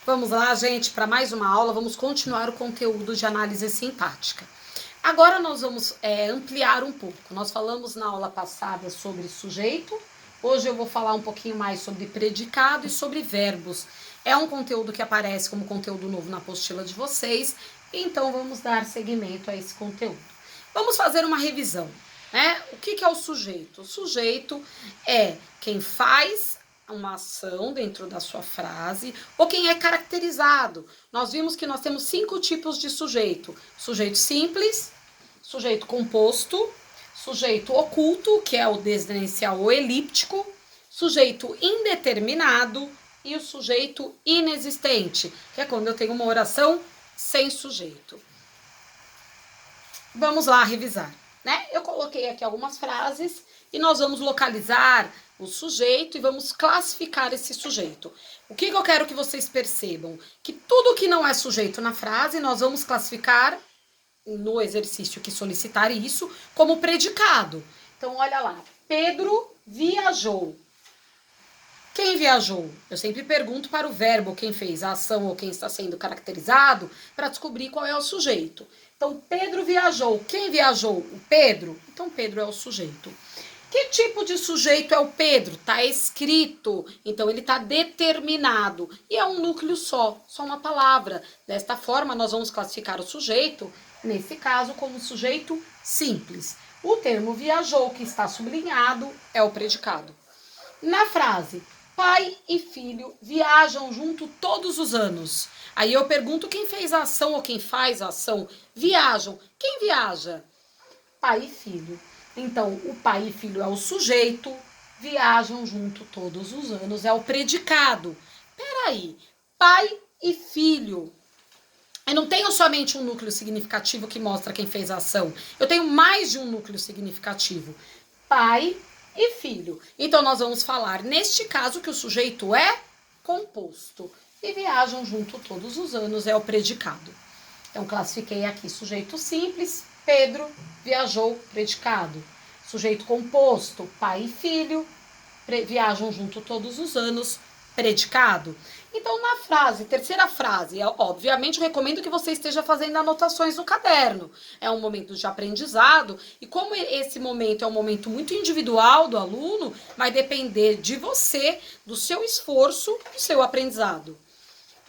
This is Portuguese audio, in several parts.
Vamos lá, gente, para mais uma aula, vamos continuar o conteúdo de análise sintática. Agora nós vamos ampliar um pouco. Nós falamos na aula passada sobre sujeito, hoje eu vou falar um pouquinho mais sobre predicado e sobre verbos. É um conteúdo que aparece como conteúdo novo na apostila de vocês, então vamos dar seguimento a esse conteúdo. Vamos fazer uma revisão, né? O que é o sujeito? O sujeito é quem faz uma ação dentro da sua frase, ou quem é caracterizado. Nós vimos que nós temos 5 tipos de sujeito. Sujeito simples, sujeito composto, sujeito oculto, que é o desinicial ou elíptico, sujeito indeterminado e o sujeito inexistente, que é quando eu tenho uma oração sem sujeito. Vamos lá revisar, né? Eu coloquei aqui algumas frases e nós vamos localizar o sujeito e vamos classificar esse sujeito. O que eu quero que vocês percebam? Que tudo que não é sujeito na frase, nós vamos classificar no exercício que solicitar isso como predicado. Então, olha lá. Pedro viajou. Quem viajou? Eu sempre pergunto para o verbo quem fez a ação ou quem está sendo caracterizado para descobrir qual é o sujeito. Então, Pedro viajou. Quem viajou? O Pedro? Então, Pedro é o sujeito. Que tipo de sujeito é o Pedro? Está escrito, então ele está determinado. E é um núcleo só uma palavra. Desta forma, nós vamos classificar o sujeito, nesse caso, como sujeito simples. O termo viajou, que está sublinhado, é o predicado. Na frase, pai e filho viajam junto todos os anos. Aí eu pergunto quem fez a ação ou quem faz a ação. Viajam. Quem viaja? Pai e filho. Então, o pai e filho é o sujeito, viajam junto todos os anos, é o predicado. Peraí, pai e filho. Eu não tenho somente um núcleo significativo que mostra quem fez a ação. Eu tenho mais de um núcleo significativo. Pai e filho. Então, nós vamos falar, neste caso, que o sujeito é composto. E viajam junto todos os anos, é o predicado. Então, classifiquei aqui sujeito simples, Pedro viajou, predicado. Sujeito composto, pai e filho, viajam junto todos os anos, predicado. Então, na frase, terceira frase, obviamente, eu recomendo que você esteja fazendo anotações no caderno. É um momento de aprendizado, e como esse momento é um momento muito individual do aluno, vai depender de você, do seu esforço, do seu aprendizado.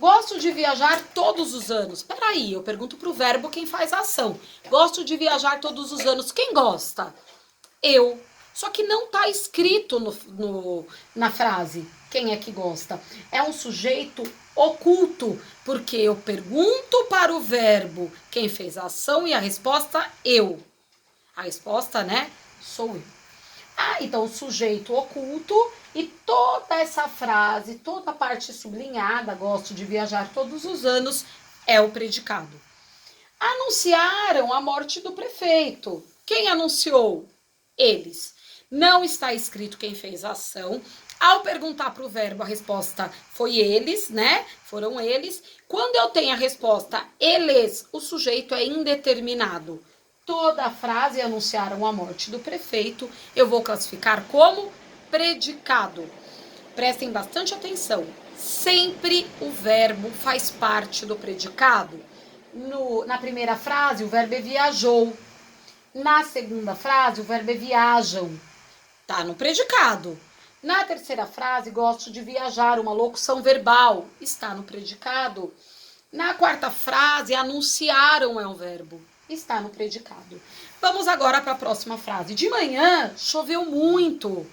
Gosto de viajar todos os anos. Peraí, eu pergunto para o verbo quem faz a ação. Gosto de viajar todos os anos. Quem gosta? Eu. Só que não está escrito na frase quem é que gosta. É um sujeito oculto, porque eu pergunto para o verbo quem fez a ação e a resposta eu. A resposta, né, sou eu. Então o sujeito oculto e toda essa frase, toda a parte sublinhada, gosto de viajar todos os anos, é o predicado. Anunciaram a morte do prefeito. Quem anunciou? Eles. Não está escrito quem fez a ação. Ao perguntar para o verbo, a resposta foi eles, né? Foram eles. Quando eu tenho a resposta eles, o sujeito é indeterminado. Toda a frase anunciaram a morte do prefeito, eu vou classificar como predicado. Prestem bastante atenção. Sempre o verbo faz parte do predicado. Na primeira frase, o verbo é viajou. Na segunda frase, o verbo é viajam. Tá no predicado. Na terceira frase, gosto de viajar, uma locução verbal. Está no predicado. Na quarta frase, anunciaram é um verbo. Está no predicado. Vamos agora para a próxima frase. De manhã, choveu muito.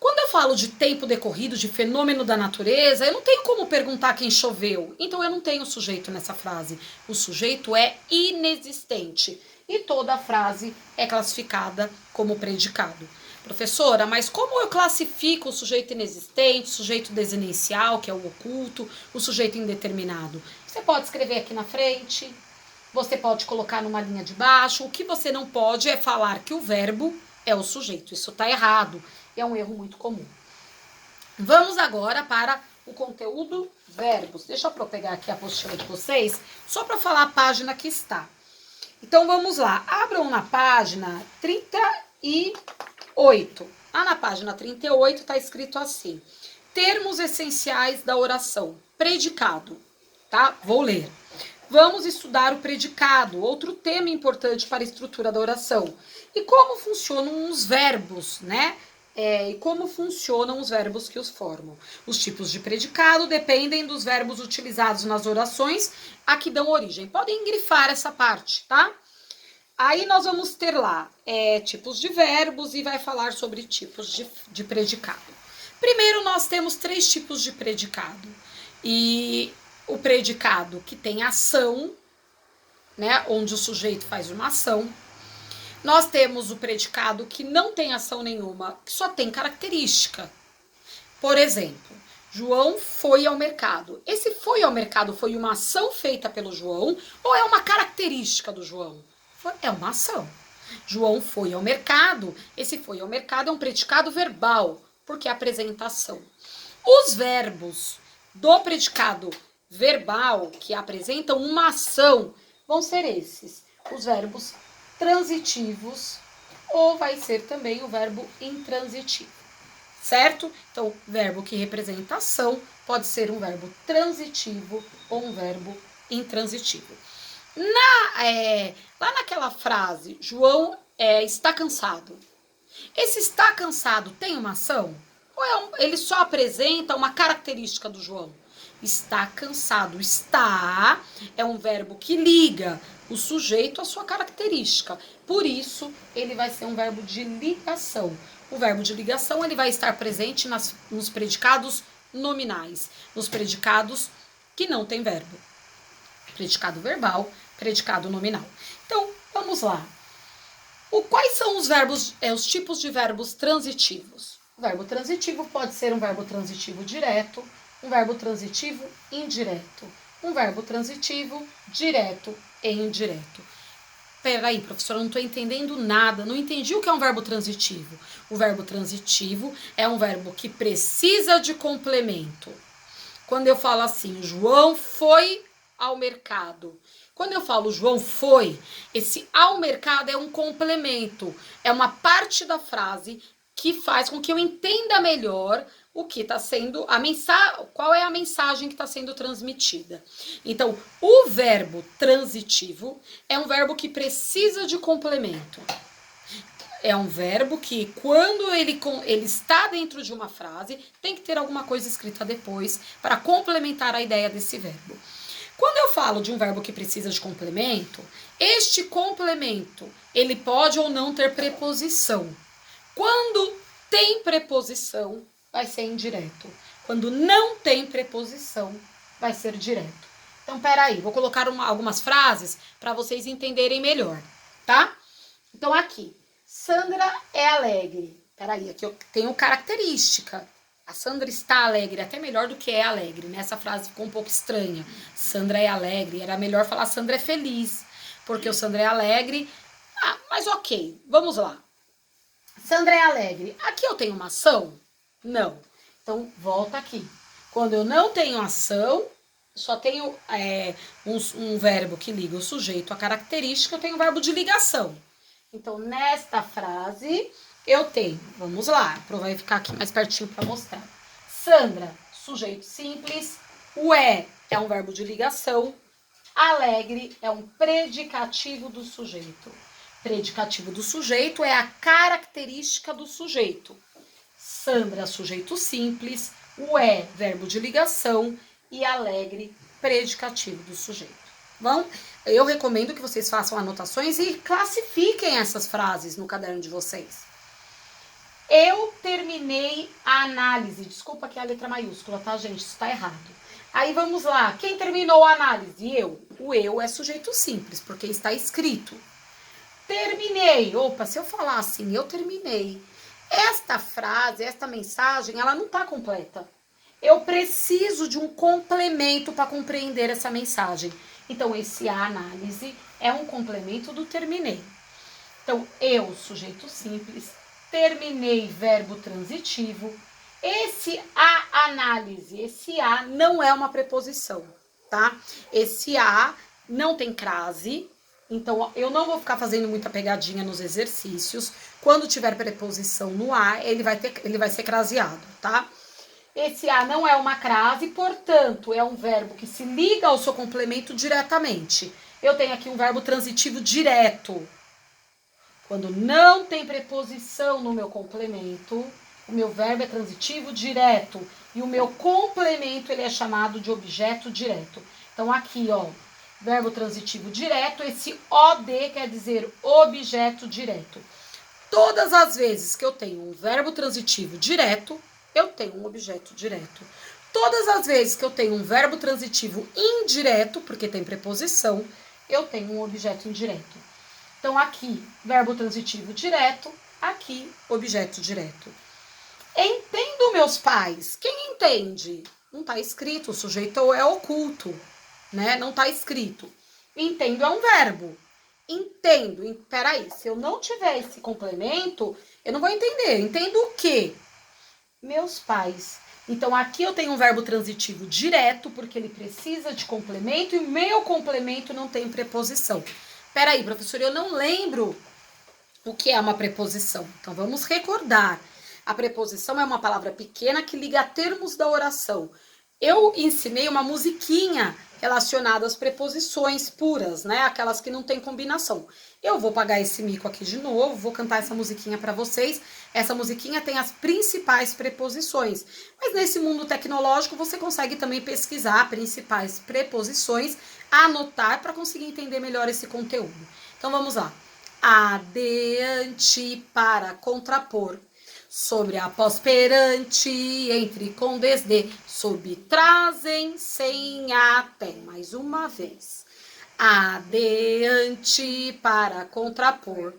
Quando eu falo de tempo decorrido, de fenômeno da natureza, eu não tenho como perguntar quem choveu. Então, eu não tenho sujeito nessa frase. O sujeito é inexistente. E toda a frase é classificada como predicado. Professora, mas como eu classifico o sujeito inexistente, o sujeito desinicial, que é o oculto, o sujeito indeterminado? Você pode escrever aqui na frente, você pode colocar numa linha de baixo. O que você não pode é falar que o verbo é o sujeito. Isso está errado. É um erro muito comum. Vamos agora para o conteúdo verbos. Deixa eu pegar aqui a apostila de vocês, só para falar a página que está. Então, vamos lá. Abram na página 38. Lá na página 38 está escrito assim. Termos essenciais da oração. predicado, tá? Vou ler. Vamos estudar o predicado, outro tema importante para a estrutura da oração. E como funcionam os verbos, né? E como funcionam os verbos que os formam. Os tipos de predicado dependem dos verbos utilizados nas orações a que dão origem. Podem grifar essa parte, tá? Aí nós vamos ter lá tipos de verbos e vai falar sobre tipos de predicado. Primeiro nós temos 3 tipos de predicado. E o predicado que tem ação, né, onde o sujeito faz uma ação. Nós temos o predicado que não tem ação nenhuma, que só tem característica. Por exemplo, João foi ao mercado. Esse foi ao mercado foi uma ação feita pelo João ou é uma característica do João? É uma ação. João foi ao mercado. Esse foi ao mercado é um predicado verbal, porque apresenta ação. Os verbos do predicado verbal que apresentam uma ação vão ser esses, os verbos transitivos, ou vai ser também o verbo intransitivo, certo? Então, verbo que representa ação pode ser um verbo transitivo ou um verbo intransitivo. Lá naquela frase, João está cansado. Esse está cansado tem uma ação? Ou ele só apresenta uma característica do João? Está cansado. Está é um verbo que liga o sujeito à sua característica. Por isso, ele vai ser um verbo de ligação. O verbo de ligação ele vai estar presente nos predicados nominais, nos predicados que não tem verbo. Predicado verbal, predicado nominal. Então, vamos lá. Quais são os tipos de verbos transitivos? O verbo transitivo pode ser um verbo transitivo direto, um verbo transitivo indireto, um verbo transitivo direto e indireto. Peraí, professora, eu não estou entendendo nada, não entendi o que é um verbo transitivo. O verbo transitivo é um verbo que precisa de complemento. Quando eu falo assim, João foi ao mercado. Quando eu falo João foi, esse ao mercado é um complemento, é uma parte da frase que faz com que eu entenda melhor o que está sendo, qual é a mensagem que está sendo transmitida. Então, o verbo transitivo é um verbo que precisa de complemento. É um verbo que, quando ele está dentro de uma frase, tem que ter alguma coisa escrita depois para complementar a ideia desse verbo. Quando eu falo de um verbo que precisa de complemento, este complemento, ele pode ou não ter preposição. Quando tem preposição, vai ser indireto. Quando não tem preposição, vai ser direto. Então, peraí, vou colocar algumas frases para vocês entenderem melhor, tá? Então, aqui, Sandra é alegre. Peraí, aqui eu tenho característica. A Sandra está alegre, até melhor do que é alegre, né? Essa frase ficou um pouco estranha. Sandra é alegre, era melhor falar Sandra é feliz, porque o Sandra é alegre. Mas ok, vamos lá. Sandra é alegre. Aqui eu tenho uma ação? Não. Então, volta aqui. Quando eu não tenho ação, só tenho um verbo que liga o sujeito à característica, eu tenho um verbo de ligação. Então, nesta frase, eu tenho, vamos lá, vai ficar aqui mais pertinho para mostrar. Sandra, sujeito simples. O é um verbo de ligação. Alegre é um predicativo do sujeito. Predicativo do sujeito é a característica do sujeito. Sandra, sujeito simples. O é, verbo de ligação. E alegre, predicativo do sujeito. Bom, eu recomendo que vocês façam anotações e classifiquem essas frases no caderno de vocês. Eu terminei a análise. Desculpa aqui a letra maiúscula, tá, gente? Isso tá errado. Aí vamos lá. Quem terminou a análise? Eu. O eu é sujeito simples, porque está escrito. Terminei. Opa, se eu falar assim, eu terminei. Esta frase, esta mensagem, ela não tá completa. Eu preciso de um complemento para compreender essa mensagem. Então, esse a análise é um complemento do terminei. Então, eu, sujeito simples, terminei, verbo transitivo. Esse a análise, esse a não é uma preposição, tá? Esse a não tem crase, então eu não vou ficar fazendo muita pegadinha nos exercícios. Quando tiver preposição no a, ele vai ser craseado, tá? Esse a não é uma crase, portanto, é um verbo que se liga ao seu complemento diretamente. Eu tenho aqui um verbo transitivo direto. Quando não tem preposição no meu complemento, o meu verbo é transitivo direto. E o meu complemento, ele é chamado de objeto direto. Então, aqui, ó, verbo transitivo direto, esse OD quer dizer objeto direto. Todas as vezes que eu tenho um verbo transitivo direto, eu tenho um objeto direto. Todas as vezes que eu tenho um verbo transitivo indireto, porque tem preposição, eu tenho um objeto indireto. Então, aqui, verbo transitivo direto, aqui, objeto direto. Entendo meus pais. Quem entende? Não está escrito, o sujeito é oculto, né? Não está escrito. Entendo é um verbo. Entendo. Peraí, se eu não tiver esse complemento, eu não vou entender. Entendo o quê? Meus pais. Então, aqui eu tenho um verbo transitivo direto, porque ele precisa de complemento, e o meu complemento não tem preposição. Peraí, professor, eu não lembro o que é uma preposição. Então, vamos recordar. A preposição é uma palavra pequena que liga a termos da oração. Eu ensinei uma musiquinha relacionada às preposições puras, né? Aquelas que não tem combinação. Eu vou pagar esse mico aqui de novo, vou cantar essa musiquinha para vocês. Essa musiquinha tem as principais preposições. Mas nesse mundo tecnológico você consegue também pesquisar principais preposições, anotar para conseguir entender melhor esse conteúdo. Então vamos lá. Adeante para contrapor. Sobre após perante, entre com desde, sob trazem sem até, mais uma vez. Adeante para contrapor.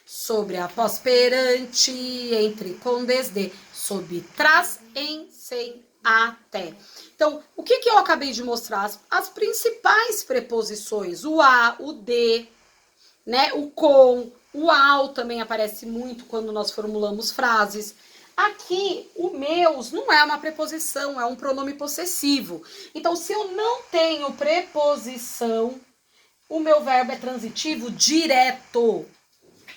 Sobre após perante, entre com desde, sob trazem sem até. Então, o que eu acabei de mostrar? As principais preposições, o a, o de, né? O com, o ao também aparece muito quando nós formulamos frases. Aqui, o meus não é uma preposição, é um pronome possessivo. Então, se eu não tenho preposição, o meu verbo é transitivo direto.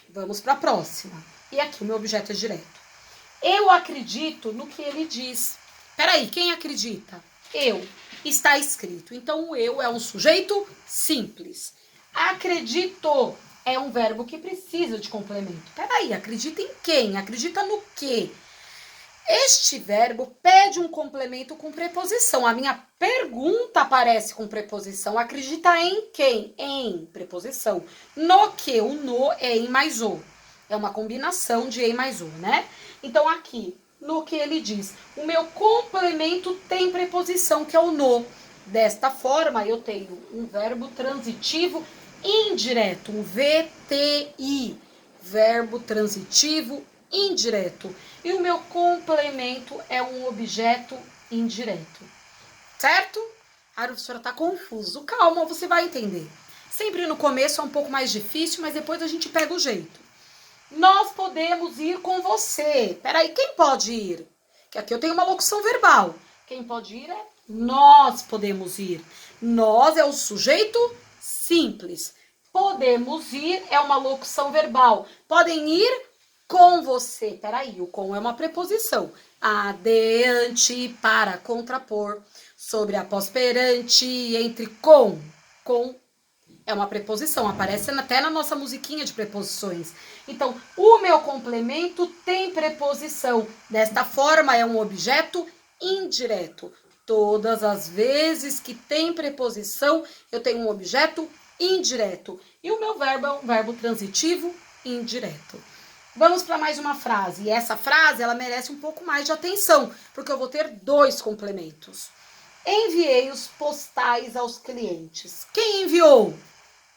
Vamos para a próxima. E aqui o meu objeto é direto. Eu acredito no que ele diz. Peraí, quem acredita? Eu. Está escrito. Então, o eu é um sujeito simples. Acredito é um verbo que precisa de complemento. Peraí, acredita em quem? Acredita no quê? Este verbo pede um complemento com preposição. A minha pergunta aparece com preposição. Acredita em quem? Em preposição. No que? O no é em mais o. É uma combinação de em mais o, né? Então, aqui, no que ele diz, o meu complemento tem preposição, que é o no. Desta forma, eu tenho um verbo transitivo indireto, um VTI, verbo transitivo indireto. E o meu complemento é um objeto indireto. Certo? A professora tá confuso. Calma, você vai entender. Sempre no começo é um pouco mais difícil, mas depois a gente pega o jeito. Nós podemos ir com você. Peraí, quem pode ir? Que aqui eu tenho uma locução verbal. Quem pode ir é nós podemos ir. Nós é o sujeito simples. Podemos ir é uma locução verbal. Podem ir com você. Peraí, o com é uma preposição. Adeante para contrapor. Sobre após perante, entre com. Com é uma preposição, aparece até na nossa musiquinha de preposições. Então, o meu complemento tem preposição. Desta forma, é um objeto indireto. Todas as vezes que tem preposição, eu tenho um objeto indireto. E o meu verbo é um verbo transitivo indireto. Vamos para mais uma frase. E essa frase, ela merece um pouco mais de atenção, porque eu vou ter dois complementos. Enviei os postais aos clientes. Quem enviou?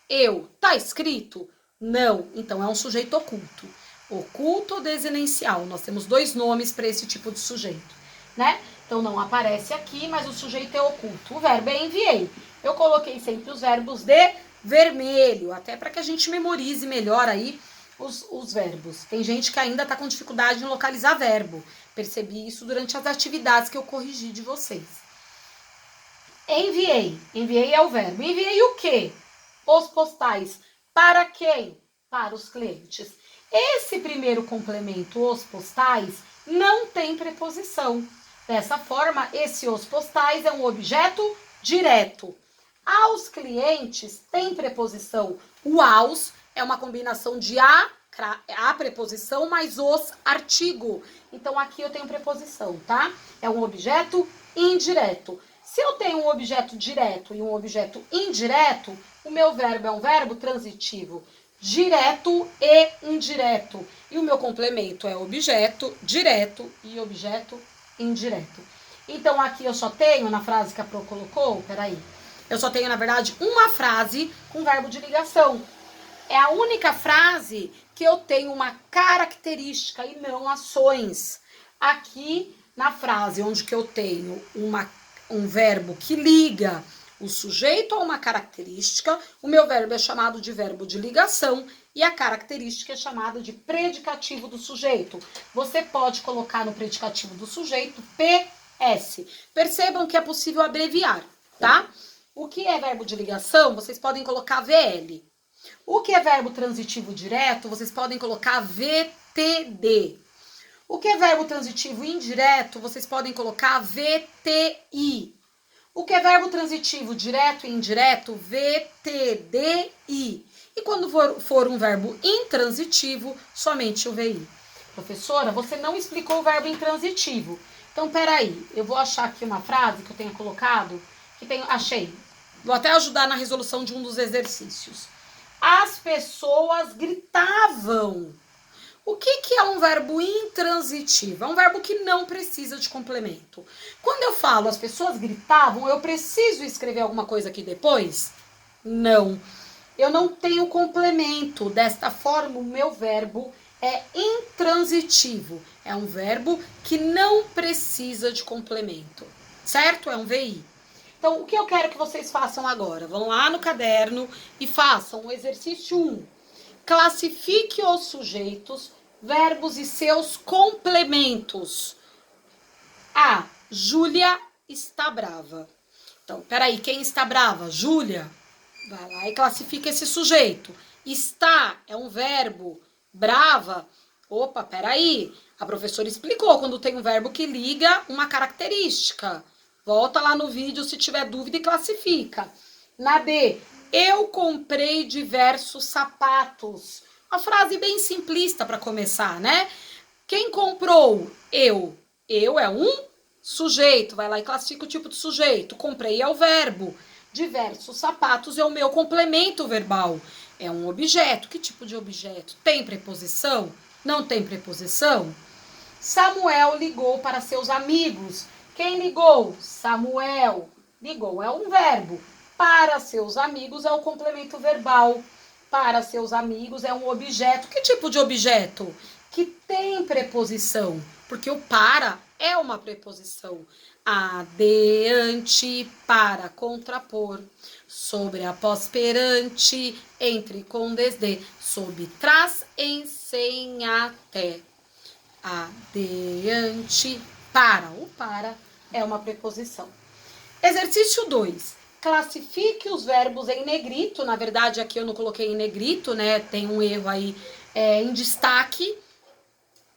Eu. Tá escrito? Não. Então é um sujeito oculto. Oculto ou desinencial. Nós temos dois nomes para esse tipo de sujeito, né? Então não aparece aqui, mas o sujeito é oculto. O verbo é enviei. Eu coloquei sempre os verbos de vermelho, até para que a gente memorize melhor aí os verbos. Tem gente que ainda tá com dificuldade em localizar verbo. Percebi isso durante as atividades que eu corrigi de vocês. Enviei. Enviei é o verbo. Enviei o quê? Os postais. Para quem? Para os clientes. Esse primeiro complemento, os postais, não tem preposição. Dessa forma, esse os postais é um objeto direto. Aos clientes tem preposição. O aos é uma combinação de a preposição mais os artigo. Então, aqui eu tenho preposição, tá? É um objeto indireto. Se eu tenho um objeto direto e um objeto indireto, o meu verbo é um verbo transitivo. Direto e indireto. E o meu complemento é objeto direto e objeto indireto. Então, aqui eu só tenho, na frase que a Pro colocou, peraí, eu só tenho, na verdade, uma frase com verbo de ligação. É a única frase que eu tenho uma característica e não ações. Aqui, na frase onde que eu tenho um verbo que liga o sujeito a uma característica, o meu verbo é chamado de verbo de ligação e a característica é chamada de predicativo do sujeito. Você pode colocar no predicativo do sujeito PS. Percebam que é possível abreviar, tá? O que é verbo de ligação, vocês podem colocar VL. O que é verbo transitivo direto, vocês podem colocar VTD. O que é verbo transitivo indireto, vocês podem colocar VTI. O que é verbo transitivo direto e indireto, VTDI. E quando for um verbo intransitivo, somente o VI. Professora, você não explicou o verbo intransitivo. Então, peraí, eu vou achar aqui uma frase que eu tenha colocado, achei. Vou até ajudar na resolução de um dos exercícios. As pessoas gritavam. O que é um verbo intransitivo? É um verbo que não precisa de complemento. Quando eu falo as pessoas gritavam, eu preciso escrever alguma coisa aqui depois? Não. Eu não tenho complemento. Desta forma, o meu verbo é intransitivo. É um verbo que não precisa de complemento. Certo? É um VI. Então, o que eu quero que vocês façam agora? Vão lá no caderno e façam o exercício 1. Classifique os sujeitos, verbos e seus complementos. A. Júlia está brava. Então, peraí, quem está brava? Júlia. Vai lá e classifica esse sujeito. Está é um verbo. Brava. Opa, peraí. A professora explicou quando tem um verbo que liga uma característica. Volta lá no vídeo se tiver dúvida e classifica. Na B, eu comprei diversos sapatos. Uma frase bem simplista para começar, né? Quem comprou? Eu. Eu é um sujeito. Vai lá e classifica o tipo de sujeito. Comprei é o verbo. Diversos sapatos é o meu complemento verbal. É um objeto. Que tipo de objeto? Tem preposição? Não tem preposição? Samuel ligou para seus amigos. Quem ligou? Samuel. Ligou é um verbo. Para seus amigos é o complemento verbal. Para seus amigos é um objeto. Que tipo de objeto? Que tem preposição. Porque o para é uma preposição. A, de, ante, para, contrapor. Sobre, após, perante, entre, com, desde. Sob, trás, em, sem, até. A, de, ante, para. O para é uma preposição. Exercício 2. Classifique os verbos em negrito. Na verdade, aqui eu não coloquei em negrito, né? Tem um erro aí em destaque.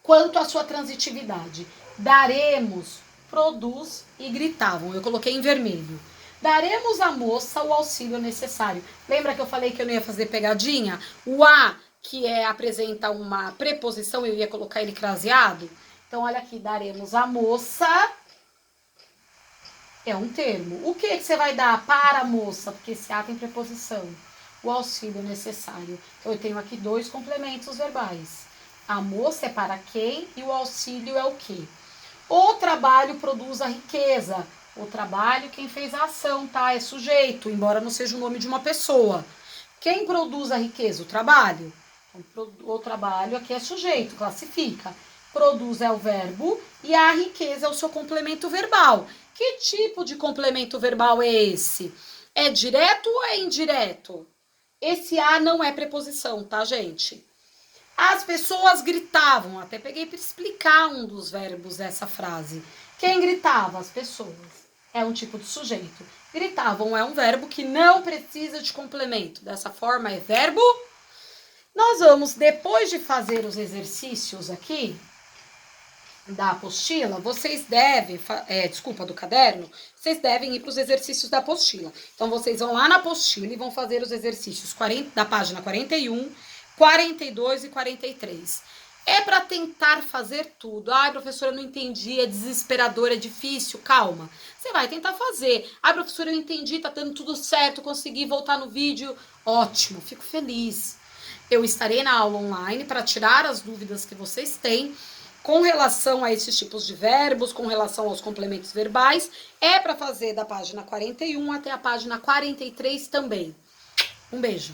Quanto à sua transitividade. Daremos, produz e gritavam. Eu coloquei em vermelho. Daremos à moça o auxílio necessário. Lembra que eu falei que eu não ia fazer pegadinha? O a, que apresenta uma preposição, eu ia colocar ele craseado. Então, olha aqui. Daremos à moça... É um termo. O que você vai dar para a moça? Porque esse a tem preposição. O auxílio necessário. Então, eu tenho aqui 2 complementos verbais. A moça é para quem e o auxílio é o quê? O trabalho produz a riqueza. O trabalho, quem fez a ação, tá? É sujeito, embora não seja o nome de uma pessoa. Quem produz a riqueza? O trabalho. Então, o trabalho aqui é sujeito, classifica. Produz é o verbo e a riqueza é o seu complemento verbal. Que tipo de complemento verbal é esse? É direto ou é indireto? Esse a não é preposição, tá, gente? As pessoas gritavam. Até peguei para explicar um dos verbos dessa frase. Quem gritava? As pessoas. É um tipo de sujeito. Gritavam é um verbo que não precisa de complemento. Dessa forma é verbo. Nós vamos, depois de fazer os exercícios aqui, da apostila, vocês devem, do caderno, vocês devem ir para os exercícios da apostila. Então, vocês vão lá na apostila e vão fazer os exercícios da página 41, 42 e 43. É para tentar fazer tudo. Ai, professora, eu não entendi, é desesperador, é difícil. Calma, você vai tentar fazer. Ai, professora, eu entendi, tá dando tudo certo, consegui voltar no vídeo. Ótimo, fico feliz. Eu estarei na aula online para tirar as dúvidas que vocês têm com relação a esses tipos de verbos, com relação aos complementos verbais. É para fazer da página 41 até a página 43 também. Um beijo.